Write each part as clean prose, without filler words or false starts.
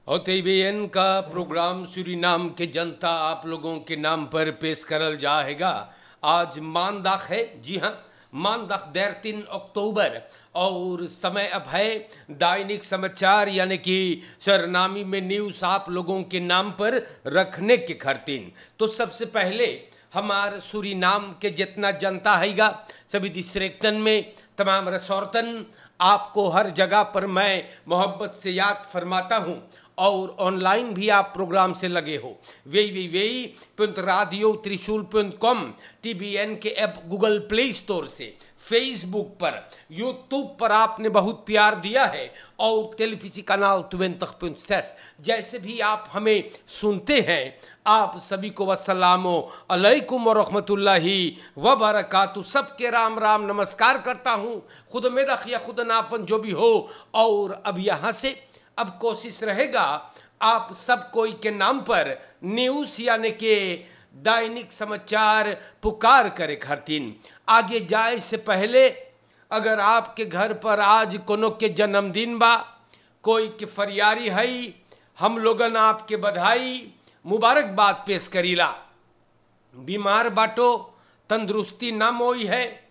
और TVN का programme Suriname के जनता आप लोगों के नाम पर पेश करल जाएगा। आज मानदाख है, जी हाँ, मानदाख 3 अक्टूबर और समय अब है दैनिक समाचार यानी कि सरनामी में न्यूज़ आप लोगों के नाम पर रखने के खातिर। तो सबसे पहले हमार सूरीनाम के जितना जनता हैगा सभी डिस्ट्रिक्टन में तमाम रिसोर्टन आपको हर जगह पर मैं मोहब्बत से याद फरमाता हूँ और ऑनलाइन भी आप प्रोग्राम से लगे हो। www.radio.trishul.com TVN के ऐप गूगल प्ले स्टोर से, फेसबुक पर, यूट्यूब पर आपने बहुत प्यार दिया है और टेलीविजन कनाल 20.6 जैसे भी आप हमें सुनते हैं। आप सभी को अस्सलामु अलैकुम व रहमतुल्लाहि व बरकातहू। सबके राम राम नमस्कार करता हूँ, खुद मेदख या खुद नाफन जो भी हो। और अब यहाँ से अब कोशिश रहेगा आप सब कोई के नाम पर न्यूज़ यानी के दैनिक समाचार पुकार करे खातिर। आगे जाए से पहले अगर आपके घर पर आज कोनो के जन्मदिन बा, कोई के फरियारी है, हम लोगन आपके बधाई मुबारकबाद पेश करीला। बीमार बाटो, तंदुरुस्ती ना मोई है,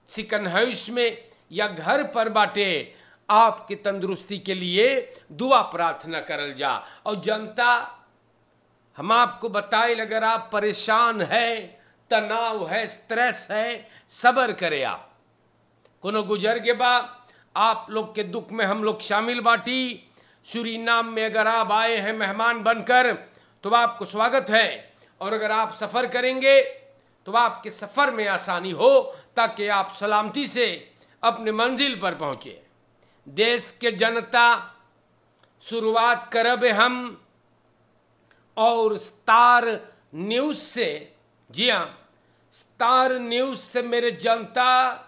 सिकन हाउस में या घर पर बाटे, आपके तंदुरुस्ती के लिए दुआ प्रार्थना करल जा। और जनता हम आपको बताए अगर आप परेशान है, तनाव है, स्ट्रेस है, सब्र करे। आप कोनो गुजर के बा, आप लोग के दुख में हम लोग शामिल बाटी। सूरीनाम में अगर आप आए हैं मेहमान बनकर तो आपको स्वागत है, और अगर आप सफ़र करेंगे तो आपके सफ़र में आसानी हो ताकि आप सलामती से अपने मंजिल पर पहुँचे। देश के जनता शुरुआत करब हम और स्टार न्यूज़ से। जी हाँ, स्टार न्यूज़ से मेरे जनता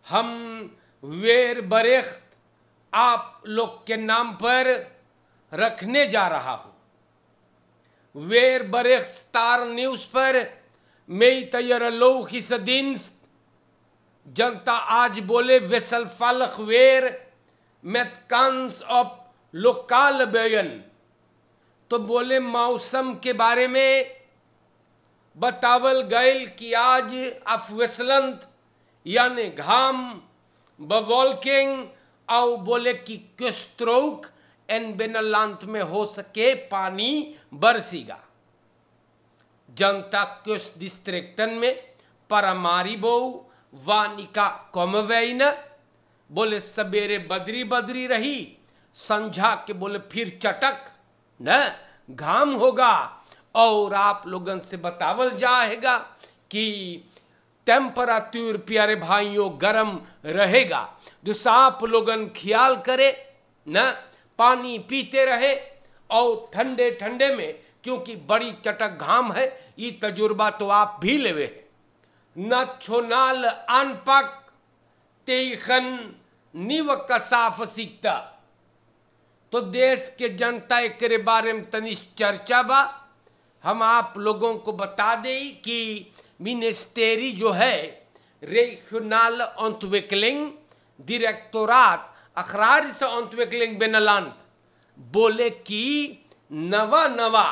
हम वेर बरेख्त आप लोग के नाम पर रखने जा रहा हूँ। वेर बरेख्त स्टार न्यूज़ पर मई तैयार लोग दिन जनता आज बोले वेसल फालख वेर मैथकांस ऑफ लोकाल बयान। तो बोले मौसम के बारे में बतावल गैल कि आज अफवेसलंत यानी घाम बवॉल्किंग और बोले कि किस्ट्रोक एन बेनलांत में हो सके पानी बरसीगा। जनता किस डिस्ट्रिक्टन में परमारी बो वानिका कॉमवेइन बोले सवेरे बदरी बदरी रही, संझा के बोले फिर चटक न घाम होगा। और आप लोगन से बतावल जाएगा कि टेम्परेचर प्यारे भाइयों गर्म रहेगा। जो आप लोगन ख्याल करे न, पानी पीते रहे और ठंडे ठंडे में, क्योंकि बड़ी चटक घाम है, ये तजुर्बा तो आप भी लेवे। न छोनाल अनपक तेखन निव कसाफ सीखता। तो देश के जनता के बारे में तनिष चर्चा बा। हम आप लोगों को बता दें कि मिनिस्टेरी जो है रेशनल ऑन्टविकलिंग डायरेक्टोरात अखरार से ऑन्टविकलिंग बेनलांत बोले कि नवा नवा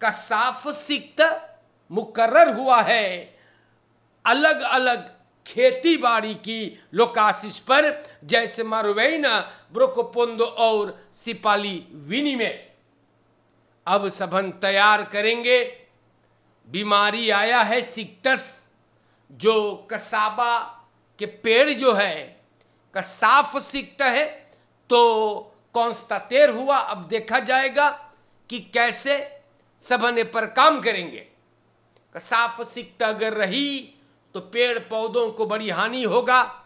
कसाफ सीखता मुकर्रर हुआ है अलग अलग खेती बाड़ी की लोकासिस पर, जैसे मारुवेना, ब्रोकोपोंदो और सिपाली विनी में। अब सबन तैयार करेंगे। बीमारी आया है सिक्टस, जो कसाबा के पेड़ जो है कसाफ सीखता है, तो कॉन्स्टेट हुआ। अब देखा जाएगा कि कैसे सबने पर काम करेंगे। कसाफ सीखता अगर रही तो पेड़ पौधों को बड़ी हानि होगा,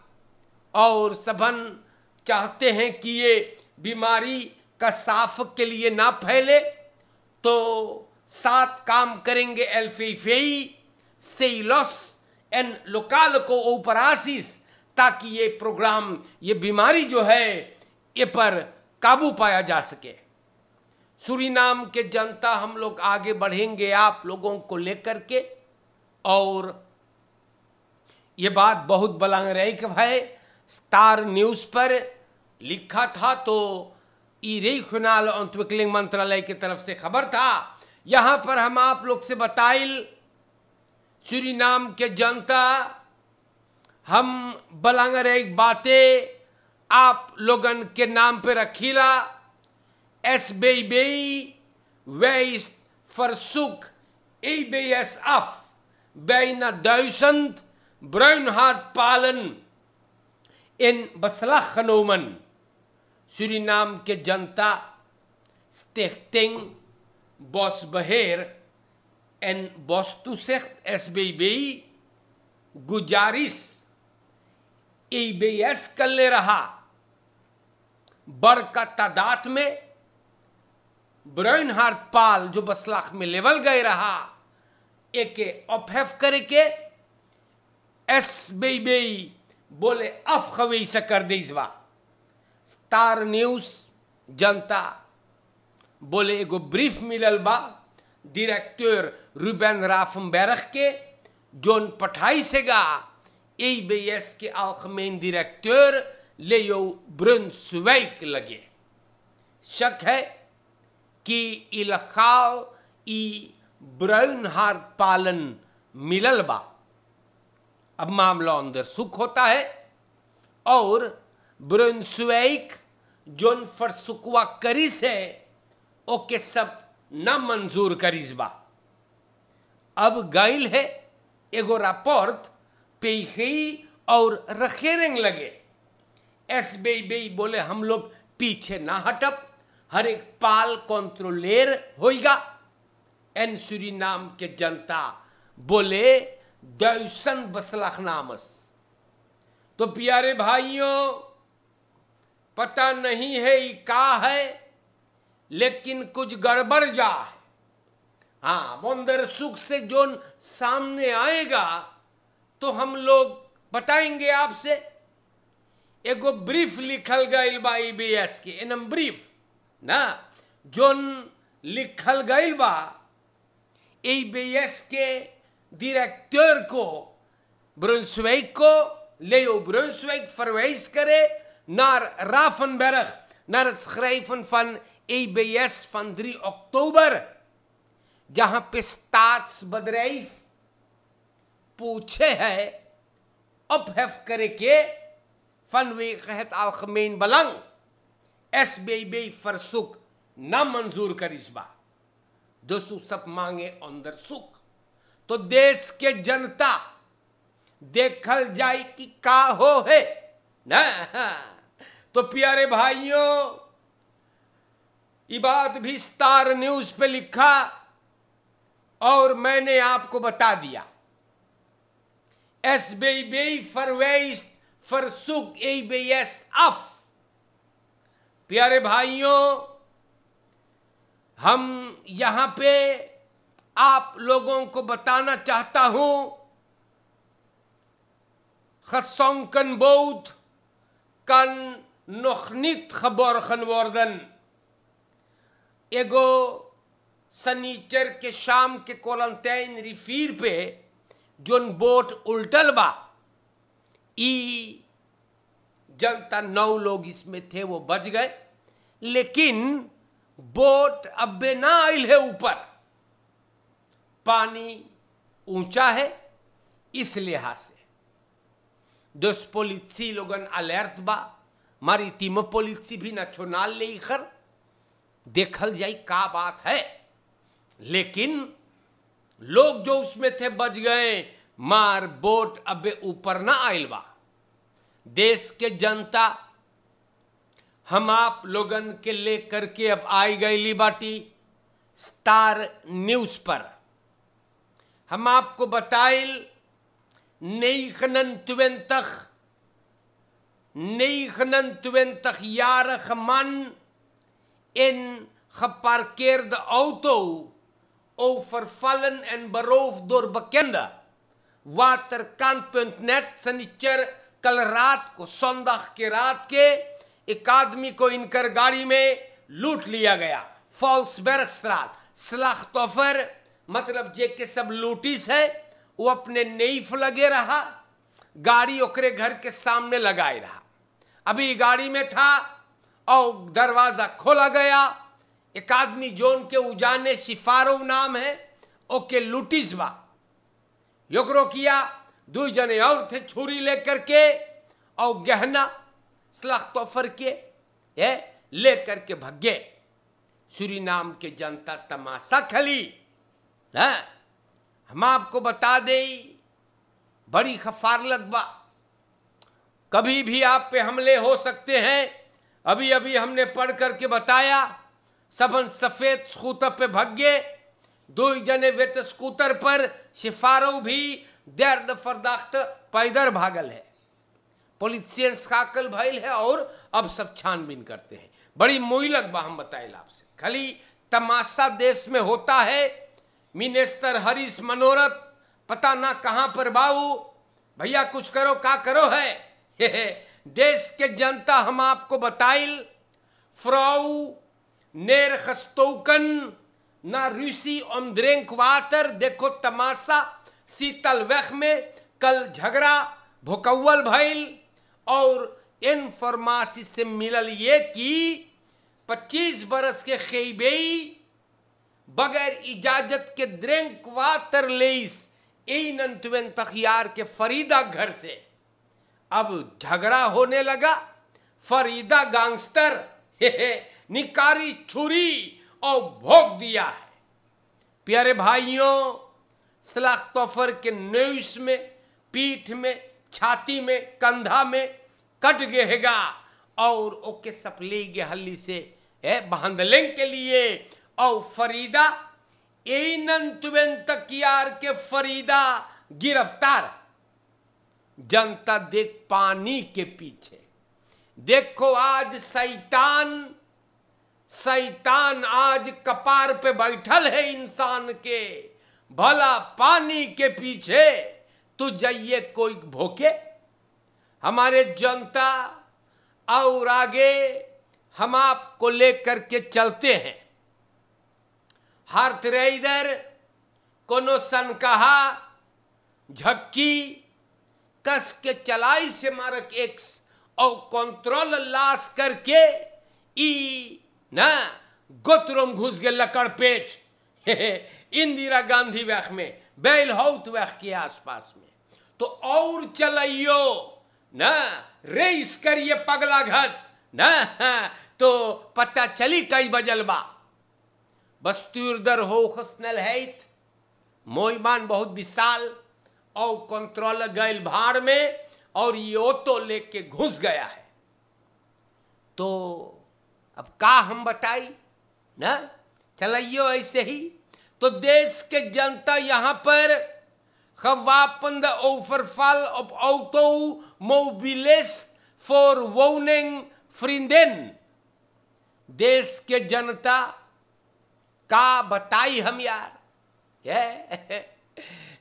और सबन चाहते हैं कि ये बीमारी कसाफ के लिए ना फैले। तो 7 काम करेंगे एल्फेफेई सेलोस एन लोकाल को ओपरासिस, ताकि ये प्रोग्राम, ये बीमारी जो है ये पर काबू पाया जा सके। सूरीनाम के जनता हम लोग आगे बढ़ेंगे आप लोगों को लेकर के। और ये बात बहुत बलंग रही कि भाई स्टार न्यूज़ पर लिखा था तो ई रीजनल एंटविकलिंग मंत्रालय की तरफ से खबर था। यहां पर हम आप लोग से बताइल सूरीनाम के जनता, हम बलांगर एक बातें आप लोगन के नाम पे रखीला। SBB weist verzoek EBS af bijna 1000 bruinhaardpalen in beslag genomen. Suriname के जनता Stichting Bosbeheer en Bostoezicht SBB गुजारिश EBS कर ले रहा बड़ का तादाद में ब्राउनहार्ट पाल जो बसलाख में लेवल गए रहा एक ऑफेफ करके SBB बोले अफ खवी से कर दीजवा। स्टार न्यूज जनता बोले एगो ब्रीफ मिलल बा डायरेक्टर रूबेन राफनबर्ग के जोन पठाई सेगा EBS के algemeen directeur लेयो ब्रुnswijk लगे। शक है कि इलखाल ई ब्राउनहार्ट पालन मिलल बा। अब मामला अंदर सुख होता है और ब्रुnswijk जोन फरसुकवा करिस है ओके सब न मंजूर करिस बा। अब गाइल है एगो रापोर्ट पेखी और रखेरेंग लगे। SBB बोले हम लोग पीछे ना हटब, हर एक पाल कंट्रोलेर होएगा। एन सूरीनाम के जनता बोले 1000 बसलाख नामस। तो प्यारे भाइयों, पता नहीं है ये का है, लेकिन कुछ गड़बड़ जा है। हाँ, बंदर सुख से जोन सामने आएगा तो हम लोग बताएंगे आपसे। एगो ब्रीफ लिखल गईल बा EBS के, एनम ब्रीफ ना जोन लिखल गईल बा EBS के डायरेक्टर को ब्रुnswijk को Leo Brunswijk verwijs करे naar Raffenberg, naar het schrijven van EBS van 3 oktober, जहां पे staatsbedrijf पूछे है ophef करके vanwege het algemeen belang SBB verzoek ना मंजूर करिश्बा। दोस्तों सब मांगे अंदर सुख। तो देश के जनता देखल जाए कि का हो है ना। तो प्यारे भाइयों, ये बात भी स्टार न्यूज पे लिखा और मैंने आपको बता दिया। SBB verwijst verzoek EBS af। प्यारे भाइयों, हम यहां पे आप लोगों को बताना चाहता हूं, gezonkenboot kan nog niet geborgen worden। एगो सनीचर के शाम के क्वारंटाइन रिफीर पे जोन बोट उल्टल बा, ई जनता 9 लोग इसमें थे, वो बच गए, लेकिन बोट अबे ना आइल है ऊपर, पानी ऊंचा है। इस लिहाज से दोस पोलिसी लोगन अलर्ट बा, मारीतीम पोलिसी भी नेशनल लेकर देखल जाई का बात है। लेकिन लोग जो उसमें थे बच गए, मार बोट अबे ऊपर ना आइल बा। देश के जनता हम आप लोगन के लेकर के अब आई गई बाटी स्टार न्यूज पर। हम आपको बताइल 29 jarige man in geparkeerde auto overvallen en beroofd door bekenden। Waterkant.net सनीचर कल रात को, संdag के रात के, एक आदमी को इनकर गाड़ी में लूट लिया गया। फॉल्सबर्गstraat। स्लाख्तोफर मतलब जे के सब लूटिस है, वो अपने नेफ लगे रहा, गाड़ी ओकरे घर के सामने लगाए रहा। अभी गाड़ी में था और दरवाजा खोला गया। एक आदमी जोन के उजाने शिफारो नाम है, ओके लुटिसबा योकरो किया। 2 जने और थे छुरी लेकर के और गहना सलाख तोफर के लेकर के भगे। सूरीनाम के जनता तमाशा खली। हम आपको बता दे, बड़ी खफार लगवा, कभी भी आप पे हमले हो सकते हैं। अभी अभी हमने पढ़ करके बताया, सबन सफेद स्कूटर पे भगे। 2 जने वेत स्कूटर पर, शिफारो भी दर्द फरदाख्त पैदर भागल है। पुलिसियंस काकल भइल है और अब सब छानबीन करते हैं। बड़ी मोइलक बा हम बताइल आपसे, खाली तमाशा देश में होता है। मिनिस्टर हरीश मनोरथ पता ना कहां पर बाऊ, भैया कुछ करो, का करो है। देश के जनता हम आपको बताइल, फ्राउ नेर खस्तौकन ना रूसी ओमद्रेंक वाटर। देखो तमाशा शीतल वख में कल झगड़ा भोकौल भइल और इनफॉर्मेशन से मिलल ये कि 25 बरस के खेबेई बगैर इजाजत के द्रेंक वाटर लेस इन तखियार के फरीदा घर से अब झगड़ा होने लगा। फरीदा गैंगस्टर निकारी छुरी और भोग दिया है। प्यारे भाइयों, सलाख तोफर के न्यूज में, पीठ में, छाती में, कंधा में कट गएगा और ओके सपले के हल्ली से बहंदलें के लिए। और फरीदा तकियार के फरीदा गिरफ्तार। जनता देख पानी के पीछे। देखो आज शैतान आज कपार पे बैठल है इंसान के। भला पानी के पीछे तू जाइए कोई भोके। हमारे जनता और आगे हम आपको लेकर के चलते हैं। हाथ रे इधर कोनो सनकहा झक्की कस के चलाई से मारक एक्स और कंट्रोल लाश करके ई ना गोतरम घुस गए लकड़ पेट इंदिरा गांधी वैख में, बेल हाउट वैख के आसपास में। तो और चलाइयो ना, रेस करिए पगला घट ना, तो पता चली कई बजल बा। बस तुरदर हो खसनल है, मोईमान बहुत विशाल और कंट्रोल गैल भाड़ में और ये ऑटो लेके घुस गया है। तो अब का हम बताई ना, चलाइयो ऐसे ही। तो देश के जनता यहां पर खवापन the overfall of auto mobiles for वोनिंग फ्रिंदेन। देश के जनता का बताई हम यार।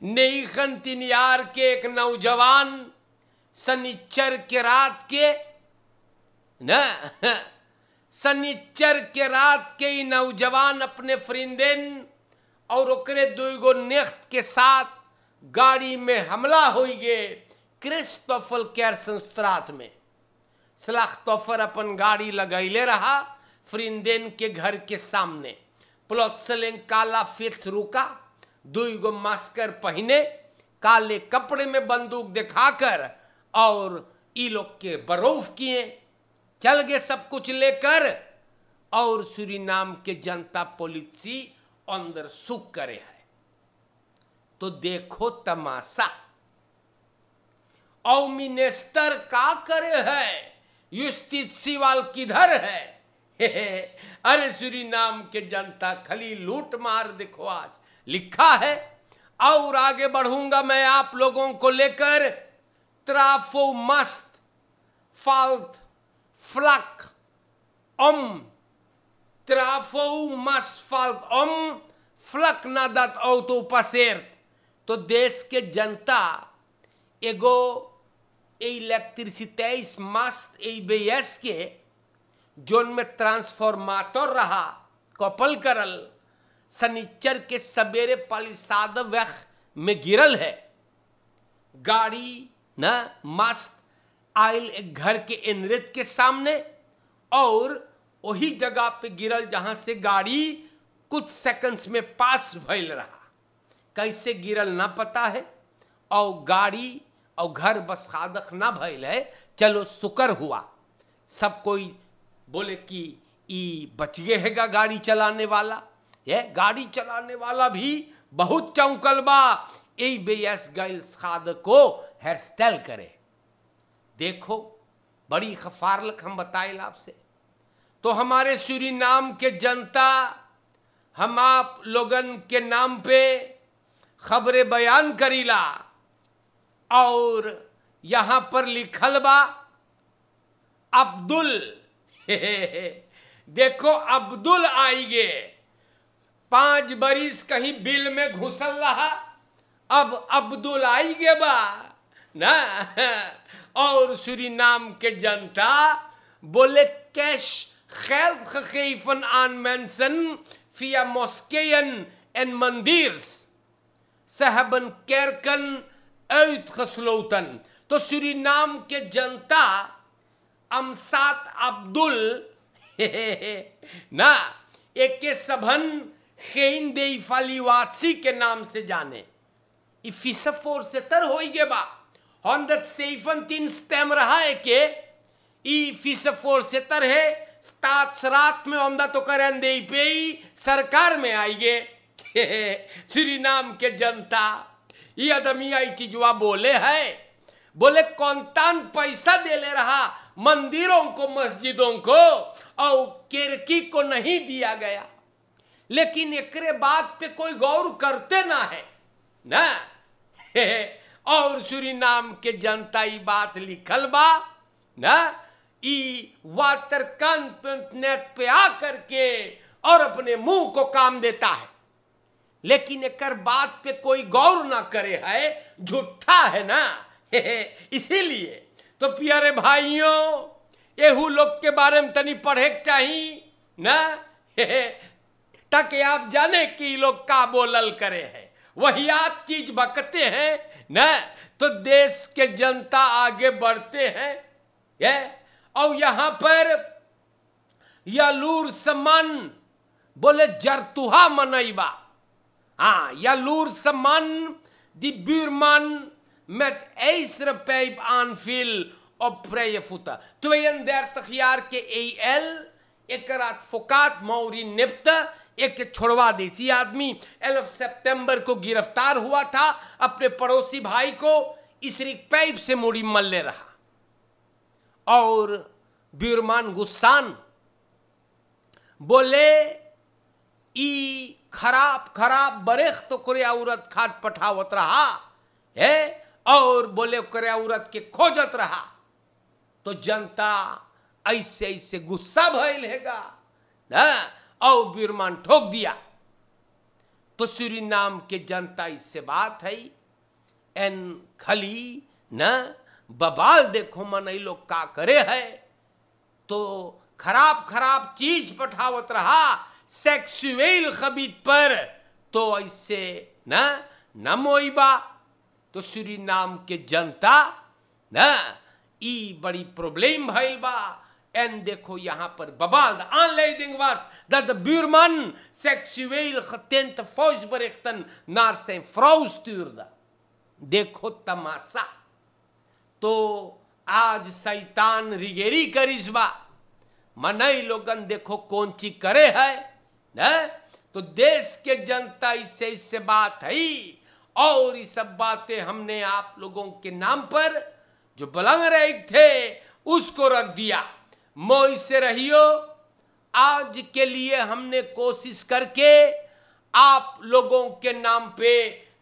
नेखन यार के एक नौजवान शनिचर के रात के ना, शनिचर के रात के ही नौजवान अपने फ्रिंदेन और ओकरे 2 नेख्त के साथ गाड़ी में हमला हो गए क्रिस्टोफर केयर संस्त्रात में। सलाख तोफर अपन गाड़ी लगैले रहा फ्रिंदेन के घर के सामने। प्लोत्सलें काला फिट रुका, 2 मास्कर पहने, काले कपड़े में बंदूक दिखाकर और ई लोग के बरौफ किए, चल गए सब कुछ लेकर। और सूरीनाम के जनता पॉलिसी अंदर सुख करे है। तो देखो तमाशा। और मिनिस्टर का करे है, युस्तित सिवाल किधर है? अरे सूरीनाम के जनता खाली लूट मार। देखो आज लिखा है, और आगे बढ़ूंगा मैं आप लोगों को लेकर। त्राफो मस्त फाल्ट फ्लक त्राफो मस्त फाल्ट फ्लक नादत ऑटो पसेर। तो देश के जनता एगो इलेक्ट्रिसिटी मस्त एबीएस के जोन में ट्रांसफॉर्माटर रहा कपल करल, सनीचर के सवेरे पालिसाद वख में गिरल है। गाड़ी ना मस्त आयल एक घर के इनरित के सामने और वही जगह पे गिरल जहां से गाड़ी कुछ सेकंड्स में पास भइल रहा। कैसे गिरल ना पता है, और गाड़ी और घर बस हादक ना भइल है। चलो शुक्र हुआ, सब कोई बोले कि ई बच गए हैगा गाड़ी चलाने वाला। ये गाड़ी चलाने वाला भी बहुत चौंकल बा, यही बेयस गैल खाद को हेयर स्टाइल करे। देखो बड़ी खफारलक हम बताए आपसे। तो हमारे सूरीनाम के जनता हम आप लोगन के नाम पे खबरें बयान करीला, और यहां पर लिखल बा अब्दुल देखो अब्दुल आई गे 5 बरिस कहीं बिल में घुसल रहा, अब अब्दुल आई गे बा ना। और सूरीनाम के जनता बोले कैश खैफन आन मेंशन फिया मॉस्केयन एन मंदिर्स सहबन केरकन ऐत खसलौतन। तो सूरीनाम के जनता अमसात अब्दुल ना एक के सबन खेन दे फालीवासी के नाम से जाने। इफिसफोर से तर हो गए बा 103 स्टेम रहा है के इफिसफोर से तर है रात में आमदा तो करें दे पे ही सरकार में आई गे। सूरीनाम के जनता ये आदमी आई चीजवा बोले है, बोले कौनतान पैसा दे ले रहा मंदिरों को मस्जिदों को और केरकी को नहीं दिया गया, लेकिन एकरे बात पे कोई गौर करते ना है ना। और सूरीनाम के जनता ये बात लिखल बा ना, ई वाटरकन.नेट पे आकर के और अपने मुंह को काम देता है, लेकिन एकर बात पे कोई गौर ना करे है, झूठा है ना। इसीलिए तो प्यारे भाइयों एहू लोग के बारे में तनी पढ़े के चाहिए ना, ताकि आप जाने कि लोग का बोलल करे है। वही आप चीज बकते हैं ना तो देश के जनता आगे बढ़ते हैं। ये और यहां पर यालूर सम्मान बोले जरतुहा मनईबा। हाँ यालूर सम्मान दी ब्यूरमान met ijzeren pijp aanviel op vrije voeten. 32 jaar के AL एक advocaat मौरी निप्त एक छोड़वा देसी आदमी 11 सितंबर को गिरफ्तार हुआ था, अपने पड़ोसी भाई को इसरिक पाइप से मुड़ी मल्ले रहा। और ब्यूरमान गुस्सान बोले ई खराब खराब बरेख तो करे औरत खाट पठावत रहा है, और बोले करे औरत के खोजत रहा। तो जनता ऐसे ऐसे गुस्सा भइल हैगा ना, और ब्यूरमान ठोक दिया। तो सूरीनाम के जनता इससे बात है एन खली न बबाल देखो मन लोग का करे है। तो खराब खराब चीज पठावत रहा सेक्सुअल खबीत पर, तो ऐसे न मोइबा। तो सूरीनाम के जनता ना ई बड़ी प्रॉब्लम भइल बा। एन देखो यहाँ पर बबाल aanleiding was dat de buurman seksueel getinte vuistberichten naar zijn vrouw stuurde। देखो तमाशा। तो आज शैतान रिगेरी करिश्मा मनई लोगन देखो कौन ची करे है ना। तो देश के जनता इससे बात है, और ये सब बातें हमने आप लोगों के नाम पर जो बलंग रहे थे उसको रख दिया। मोह से रहियो। आज के लिए हमने कोशिश करके आप लोगों के नाम पे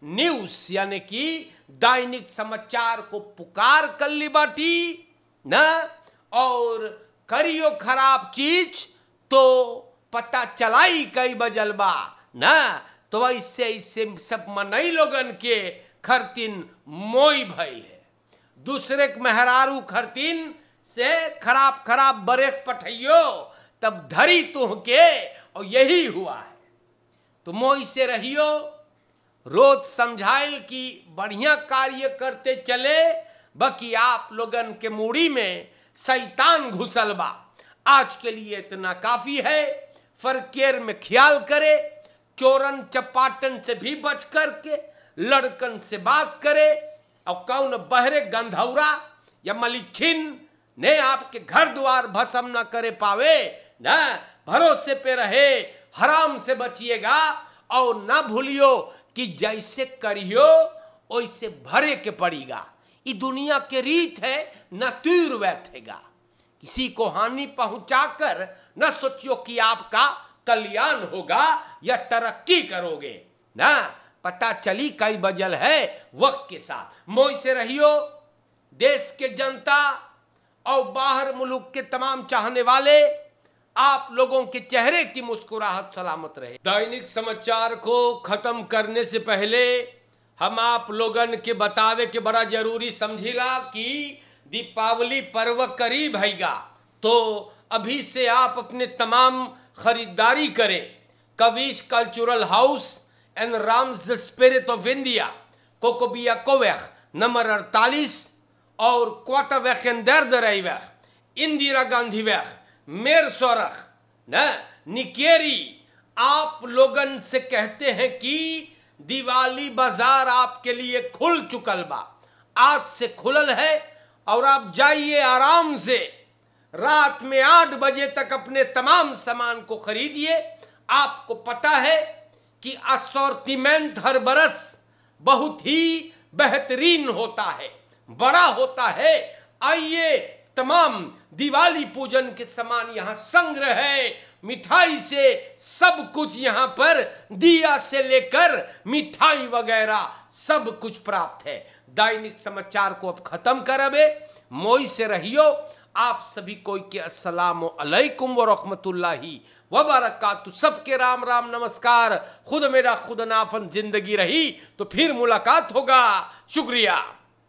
न्यूज यानी कि दैनिक समाचार को पुकार कर ली बाटी ना, और करियो खराब चीज तो पता चलाई कई बजल बा ना। तो ऐसे ऐसे सब मनई लोगन के खरतीन मोई भइल है। दूसरे के मेहरारू खरतीन से खराब खराब बरेख पठैयो तब धरी तुहके, और यही हुआ है। तो मोई से रहियो। रोज समझाइल कि बढ़िया कार्य करते चले, बाकी आप लोगन के मूड़ी में शैतान घुसल बा। आज के लिए इतना काफी है। फरकेर में ख्याल करे, चोरन चपाटन से भी बच करके लड़कन से बात करे, और कौन बहरे गंधौरा या मलिच्छिन ने आपके घर द्वार भस्म न करे पावे, न भरोसे पे रहे, हराम से बचिएगा। और न भूलियो कि जैसे करियो वैसे भरे के पड़ेगा। ये दुनिया के रीत है, न तीर बैठेगा। किसी को हानि पहुंचाकर न सोचियो कि आपका कल्याण होगा या तरक्की करोगे। ना पता चली कई बजल है वक्त के साथ। मोह से रहियो। देश के जनता और बाहर मुल्क के तमाम चाहने वाले, आप लोगों के चेहरे की मुस्कुराहट सलामत रहे। दैनिक समाचार को खत्म करने से पहले हम आप लोगन के बतावे के बड़ा जरूरी समझिला कि दीपावली पर्व करीब हैगा, तो अभी से आप अपने तमाम खरीदारी करें। कविश कल्चरल हाउस एंड राम्स द स्पिरिट ऑफ इंडिया, कोकोबिया कोवेख नंबर 48 और क्वार्टर वैकेंडर दराइवेख, इंदिरा गांधी वेख, मेर सोरख न निकेरी। आप लोगन से कहते हैं कि दिवाली बाजार आपके लिए खुल चुकल बा, आज से खुलल है। और आप जाइए आराम से, रात में 8 बजे तक अपने तमाम सामान को खरीदिए। आपको पता है कि असॉर्टिमेंट हर बरस बहुत ही बेहतरीन होता है, बड़ा होता है। आइए, तमाम दिवाली पूजन के सामान यहाँ संग्रह है। मिठाई से सब कुछ यहाँ पर, दिया से लेकर मिठाई वगैरह सब कुछ प्राप्त है। दैनिक समाचार को अब खत्म करबे। मोई से रहियो। आप सभी को के अस्सलामु अलैकुम व रहमतुल्लाहि व बरकातहू। सबके राम राम नमस्कार। खुद मेरा खुद नाफन जिंदगी रही तो फिर मुलाकात होगा। शुक्रिया।